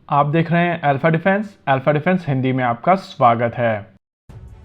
आप देख रहे हैं अल्फा डिफेंस हिंदी में आपका स्वागत है।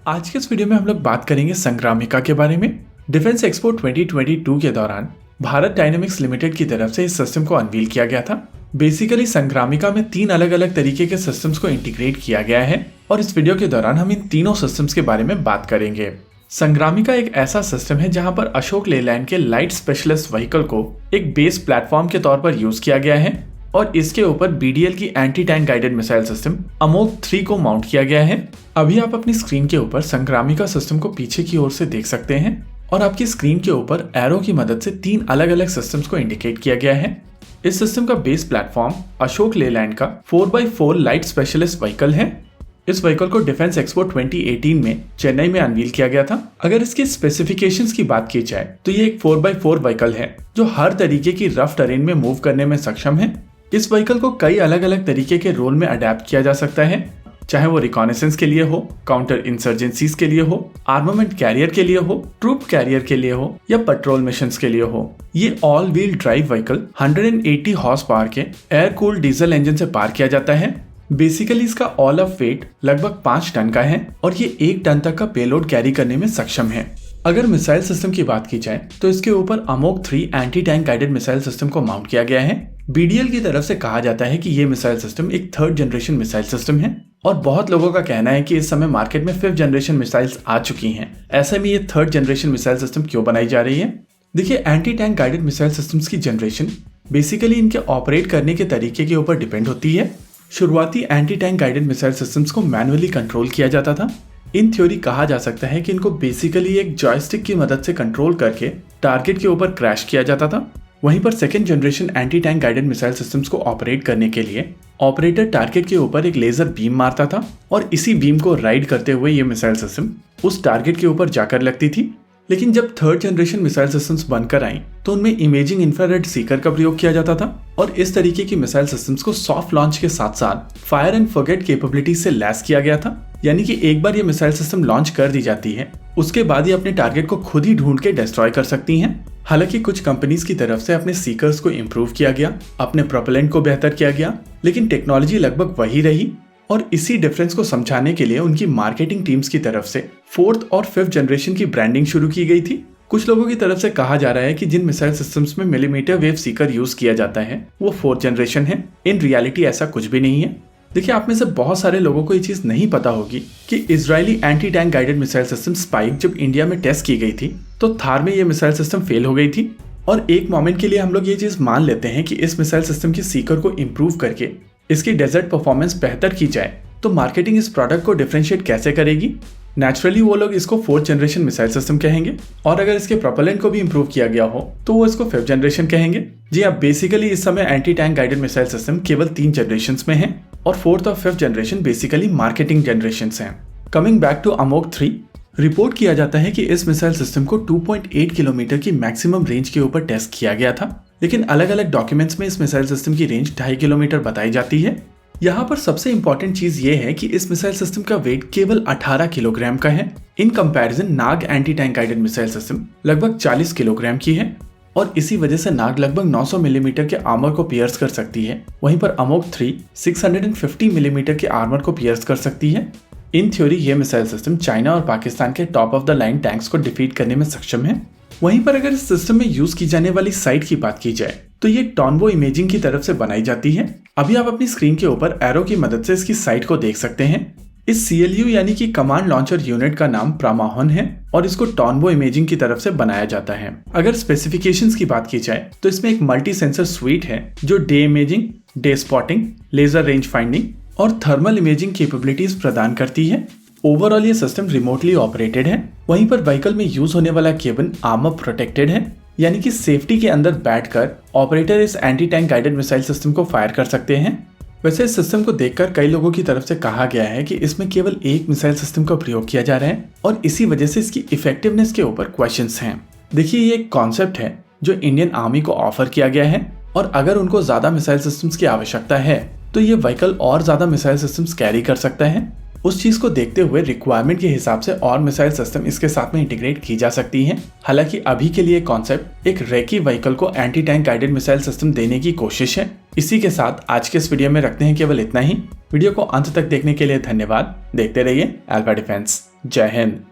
आज के इस वीडियो में हम लोग बात करेंगे संग्रामिका के बारे में। डिफेंस एक्सपो 2022 के दौरान भारत डायनेमिक्स लिमिटेड की तरफ से इस सिस्टम को अनवील किया गया था। बेसिकली संग्रामिका में 3 अलग अलग तरीके के सिस्टम्स को इंटीग्रेट किया गया है और इस वीडियो के दौरान हम इन तीनों सिस्टम्स के बारे में बात करेंगे। संग्रामिका एक ऐसा सिस्टम है जहां पर अशोक लेलैंड के लाइट स्पेशलिस्ट व्हीकल को एक बेस प्लेटफॉर्म के तौर पर यूज किया गया है और इसके ऊपर BDL की anti tank guided missile system Amok 3 को माउंट किया गया है। अभी आप अपनी स्क्रीन के ऊपर संग्रामिका सिस्टम को पीछे की ओर से देख सकते हैं और आपकी स्क्रीन के ऊपर एरो की मदद से 3 अलग अलग सिस्टम्स को इंडिकेट किया गया है। इस सिस्टम का बेस प्लेटफॉर्म अशोक लेलैंड का 4x4 लाइट स्पेशलिस्ट व्हीकल है। इस व्हीकल को डिफेंस एक्सपो 2018 में चेन्नई में अनवील किया गया था। अगर इसकी स्पेसिफिकेशंस की बात की जाए तो ये एक 4x4 व्हीकल है जो हर तरीके की रफ टेरेन में मूव करने में सक्षम है। इस व्हीकल को कई अलग अलग तरीके के रोल में अडेप्ट किया जा सकता है, चाहे वो रिकॉनेसेंस के लिए हो, काउंटर इंसर्जेंसीज के लिए हो, आर्मामेंट कैरियर के लिए हो, ट्रूप कैरियर के लिए हो या पेट्रोल मिशंस के लिए हो। ये all wheel drive vehicle 180 horse power के एयर कूल्ड डीजल इंजन से पार किया जाता है। बेसिकली इसका ऑल ऑफ वेट लगभग 5 टन का है और ये 1 टन तक का पेलोड कैरी करने में सक्षम है। अगर मिसाइल सिस्टम की बात की जाए तो इसके ऊपर Amok 3 anti tank guided missile system को माउंट किया गया है। BDL की तरफ से कहा जाता है कि ये मिसाइल सिस्टम एक 3rd जनरेशन मिसाइल सिस्टम है और बहुत लोगों का कहना है कि इस समय मार्केट में 5th जनरेशन मिसाइल्स आ चुकी हैं। ऐसे में ये 3rd जनरेशन मिसाइल सिस्टम क्यों बनाई जा रही है? देखिए, anti tank guided missile systems की जनरेशन बेसिकली इनके ऑपरेट करने के तरीके के ऊपर डिपेंड होती है। शुरुआती anti tank guided missile systems को मैनुअली कंट्रोल किया जाता था। इन थ्योरी कहा जा सकता है कि इनको बेसिकली एक जॉयस्टिक की मदद से कंट्रोल करके टारगेट के ऊपर क्रैश किया जाता था। वहीं पर 2nd generation anti tank guided missile systems को ऑपरेट करने के लिए ऑपरेटर टारगेट के ऊपर एक लेजर बीम मारता था और इसी बीम को राइड करते हुए ये मिसाइल सिस्टम उस टारगेट के ऊपर जाकर लगती थी। लेकिन जब 3rd जनरेशन मिसाइल सिस्टम्स बनकर आई तो उनमें इमेजिंग इंफ्रारेड सीकर का प्रयोग किया जाता था और इस तरीके की मिसाइल सिस्टम्स को सॉफ्ट लॉन्च के साथ साथ फायर एंड फॉरगेट कैपेबिलिटी से लैस किया गया था। यानी कि एक बार ये मिसाइल सिस्टम लॉन्च कर दी जाती है, उसके बाद ये अपने टारगेट को खुद ही ढूंढ के डिस्ट्रॉय कर सकती हैं। हालांकि कुछ कंपनीज की तरफ से अपने सीकर्स को इम्प्रूव किया गया, अपने प्रोपेलेंट को बेहतर किया गया, लेकिन टेक्नोलॉजी लगभग वही रही और इसी डिफरेंस को समझाने के लिए उनकी मार्केटिंग टीम्स की तरफ से 4th और 5th जनरेशन की ब्रांडिंग शुरू की गई थी। कुछ लोगों की तरफ से कहा जा रहा है कि जिन मिसाइल सिस्टम्स में मिलीमीटर वेव सीकर यूज किया जाता है वो 4th जनरेशन है। इन रियलिटी ऐसा कुछ भी नहीं है। देखिए, आप में से बहुत सारे लोगों को ये चीज नहीं पता होगी कि Israeli anti tank guided missile system spike जब इंडिया में टेस्ट की गई थी तो थार में ये मिसाइल सिस्टम फेल हो गई थी और एक मोमेंट के लिए हम लोग ये चीज मान लेते हैं कि इस मिसाइल सिस्टम की सीकर को इम्प्रूव करके इसकी डेजर्ट परफॉर्मेंस बेहतर की जाए तो मार्केटिंग इस प्रोडक्ट को डिफरेंशिएट कैसे करेगी? नेचुरली वो लोग इसको 4th जनरेशन मिसाइल सिस्टम कहेंगे और अगर इसके प्रोपेलेंट को भी इम्प्रूव किया गया हो तो वो इसको 5th जनरेशन कहेंगे। जी हाँ, बेसिकली इस समय anti tank guided missile system केवल 3 जनरेशन में है और 4th और 5th generation basically marketing generation हैं। कमिंग बैक टू अमोक 3, रिपोर्ट किया जाता है कि इस मिसाइल सिस्टम को 2.8 किलोमीटर की मैक्सिमम रेंज के ऊपर टेस्ट किया गया था, लेकिन अलग अलग डॉक्यूमेंट्स में इस मिसाइल सिस्टम की रेंज 2.5 किलोमीटर बताई जाती है। यहाँ पर सबसे इंपॉर्टेंट चीज ये है कि इस मिसाइल सिस्टम का वेट केवल 18 किलोग्राम का है। In comparison Nag anti tank guided missile system लगभग 40 किलोग्राम की है और इसी वजह से नाग लगभग 900 मिलीमीटर के आर्मर को पियर्स कर सकती है। वहीं पर अमोक 3 650 मिलीमीटर के आर्मर को पियर्स कर सकती है। इन थ्योरी ये मिसाइल सिस्टम चाइना और पाकिस्तान के top of the line tanks को डिफीट करने में सक्षम है। वहीं पर अगर इस सिस्टम में यूज की जाने वाली साइट की बात की जाए तो ये टॉनवो इमेजिंग की तरफ से बनाई जाती है। अभी आप अपनी स्क्रीन के ऊपर एरो की मदद से इसकी साइट को देख सकते हैं। इस CLU यानी कि कमांड लॉन्चर यूनिट का नाम प्रामाहन है और इसको टॉनवो इमेजिंग की तरफ से बनाया जाता है। अगर स्पेसिफिकेशंस की बात की जाए तो इसमें एक मल्टी सेंसर स्वीट है जो day imaging, day spotting, laser range finding और थर्मल इमेजिंग कैपेबिलिटीज प्रदान करती है। ओवरऑल ये सिस्टम रिमोटली ऑपरेटेड है। वहीं पर व्हीकल में यूज होने वाला केबिन आर्मर प्रोटेक्टेड है, यानी कि सेफ्टी के अंदर बैठकर ऑपरेटर इस anti tank guided missile system को फायर कर सकते हैं। वैसे इस सिस्टम को देखकर कई लोगों की तरफ से कहा गया है कि इसमें केवल एक मिसाइल सिस्टम का प्रयोग किया जा रहा है और इसी वजह से इसकी इफेक्टिवनेस के ऊपर क्वेश्चंस हैं। देखिए, ये एक कॉन्सेप्ट है जो इंडियन आर्मी को ऑफर किया गया है और अगर उनको ज्यादा मिसाइल सिस्टम्स की आवश्यकता है तो ये व्हीकल और ज्यादा मिसाइल सिस्टम्स कैरी कर सकता है। उस चीज को देखते हुए रिक्वायरमेंट के हिसाब से और मिसाइल सिस्टम इसके साथ में इंटीग्रेट की जा सकती हैं। हालांकि अभी के लिए कॉन्सेप्ट एक रेकी व्हीकल को anti tank guided missile system देने की कोशिश है इसी के साथ आज के इस वीडियो में रखते हैं केवल इतना ही। वीडियो को अंत तक देखने के लिए धन्यवाद। देखते रहिए अल्फा डिफेंस। जय हिंद।